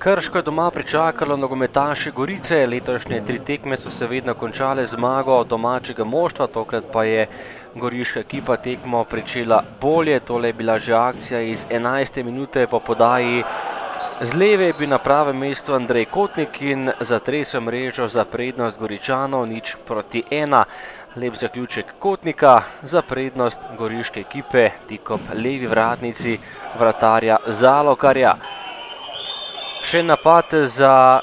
Krško je doma pričakalo nogometaše Gorice, letošnje 3 tekme so se vedno končale z zmago domačega moštva, tokrat pa je goriška ekipa tekmo pričela bolje. Tole je bila že akcija iz 11. minute po podaji. Z leve je bil na pravem mestu Andrej Kotnik in zatresel mrežo za prednost Goričanov 0:1. Lep zaključek Kotnika za prednost goriške ekipe tik ob levi vratnici vratarja Zalokarja. Še napad za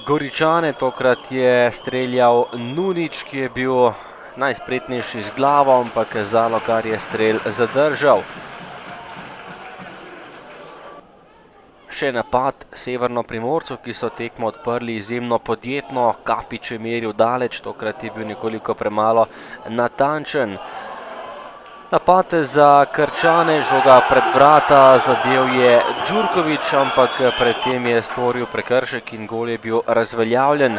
Goričane, tokrat je streljal Nunič, ki je bil najspretnejši z glavo, ampak Zalokar je strel zadržal. Še napad Severno-Primorcev, ki so tekmo odprli izjemno podjetno, Kapič je meril daleč, tokrat je bil nekoliko premalo natančen. Napad za Krčane, žoga pred vrata, zadel je Đurković, ampak predtem je storil prekršek in gol je bil razveljavljen.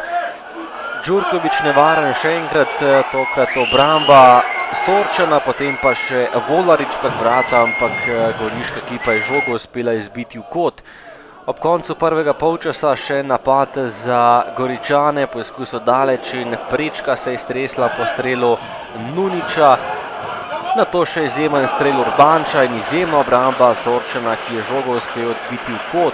Đurković nevaren še enkrat, tokrat obramba Sorčana, potem pa še Volarič pred vrata, ampak goriška ekipa je žogo uspela izbiti v kot. Ob koncu prvega polčasa še napad za Goričane, poizkus daleč in prečka se je stresla po strelu Nuniča. Nato še izjemen strel Urbanča in izjemna obramba Sorčana, ki je žogo uspel odbiti v kot.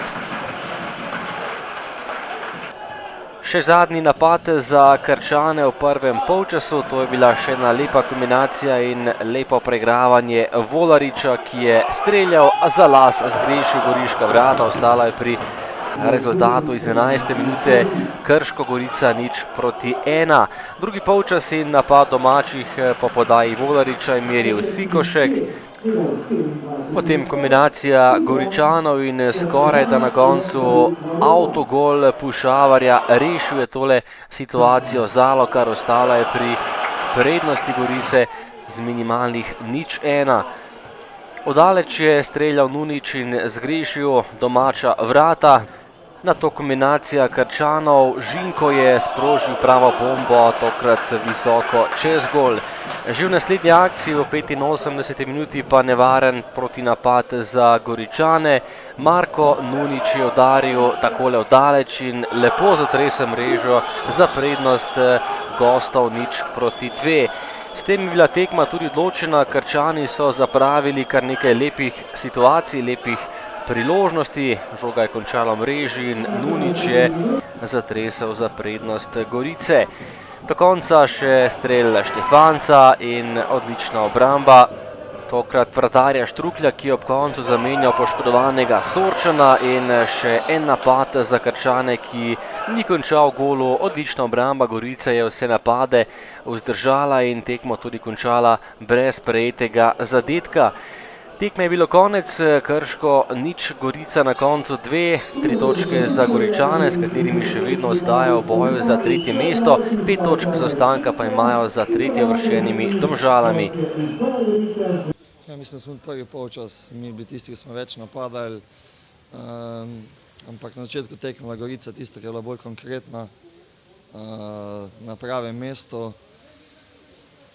Še zadnji napad za Krčane v prvem polčasu, to je bila še ena lepa kombinacija in lepo preigravanje Volariča, ki je streljal, a za las zgrešil goriška vrata, ostala je pri rezultatu iz 11. minute Krško Gorica 0:1. Drugi polčas in napad domačih po podaji Volariča je meril Sikošek. Potem kombinacija Goričanov in skoraj da na koncu avtogol Pušavarja rešil je tole situacijo Zalokar, ostala je pri prednosti Gorice z minimalnih 0:1. Odaleč je streljal Nunič in zgrešil domača vrata. Nato kombinacija Krčanov, Žinko je sprožil pravo bombo, tokrat visoko čez gol. Že v naslednji akciji v 85. minuti pa nevaren protinapad za Goričane. Marko Nunič je udaril takole odaleč in lepo zatresel mrežo za prednost gostov 0:2. S tem je bila tekma tudi odločena, Krčani so zapravili kar nekaj lepih situacij, lepih priložnosti, žoga je končala v mreži in Nunič je zatresel za prednost Gorice. Do konca še strel Štefanca in odlična obramba, tokrat vratarja Štruklja, ki je ob koncu zamenjal poškodovanega Sorčana, in še en napad za Krčane, ki ni končal golu. Odlična obramba Gorice je vse napade vzdržala in tekmo tudi končala brez prejetega zadetka. Tekme je bilo konec, Krško 0, Gorica na koncu 2, 3 točke za Goričane, s katerimi še vedno ostajajo v boju za 3. mesto, 5 točk zaostanka pa imajo za 3. uvrščenimi Domžalami. Ja, mislim, da smo prvi polčas mi bili tisti, ki smo več napadali, ampak na začetku tekme je Gorica tista, ki je bila bolj konkretna, na pravem mestu.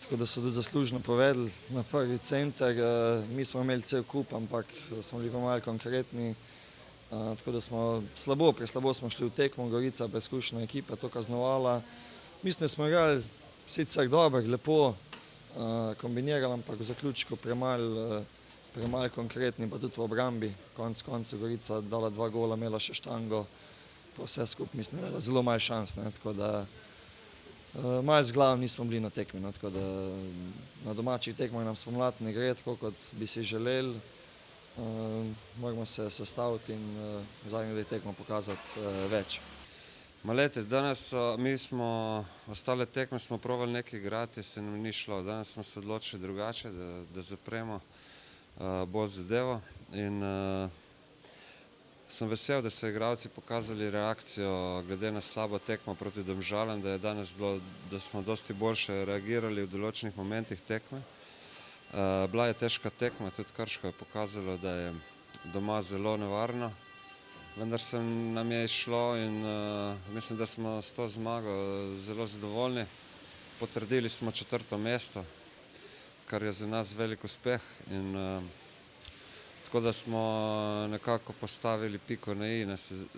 Tako da so tudi zaslužno povedali na prvi center. Mi smo imeli cel kup, ampak smo bili pa malo konkretni. Tako da smo preslabo smo šli v tekmo, Gorica preizkušena ekipa to kaznovala. Mislim, da smo igrali sicer dobro, lepo kombinirali, ampak v zaključku premalo konkretni, pa tudi v obrambi. Konec koncev Gorica dala 2 gola, imela še štango, pa vse skupaj mislim, da imela zelo malo šans, tako da malo z glavom nismo bili na tekmi, tako da na domačih tekmah nam spomladi ne gre tako, kot bi si želeli. Moramo se sestaviti in v zadnjih 2 tekmah pokazati več. Malete, danes mi smo ostale tekme smo probali nekaj igrati, se nam ni šlo. Danes smo se odločili drugače, da zapremo bolj zadevo in sem vesel, da so igralci pokazali reakcijo glede na slabo tekmo proti Domžalam, da smo dosti boljše reagirali v določenih momentih tekme. Bila je težka tekma, tudi Krško je pokazalo, da je doma zelo nevarno, vendar nam je izšlo in mislim, da smo s to zmago zelo zadovoljni. Potrdili smo 4. mesto, kar je za nas velik uspeh in Tako da smo nekako postavili piko na i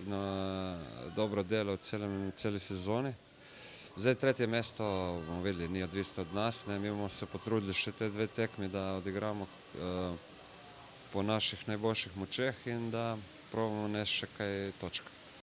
na dobro delo v celi sezoni. Zdaj tretje mesto, bomo videli, ni odvisno od nas, ne, mi bomo se potrudili še te 2 tekmi, da odigramo po naših najboljših močeh in da probamo nesti še kaj točk.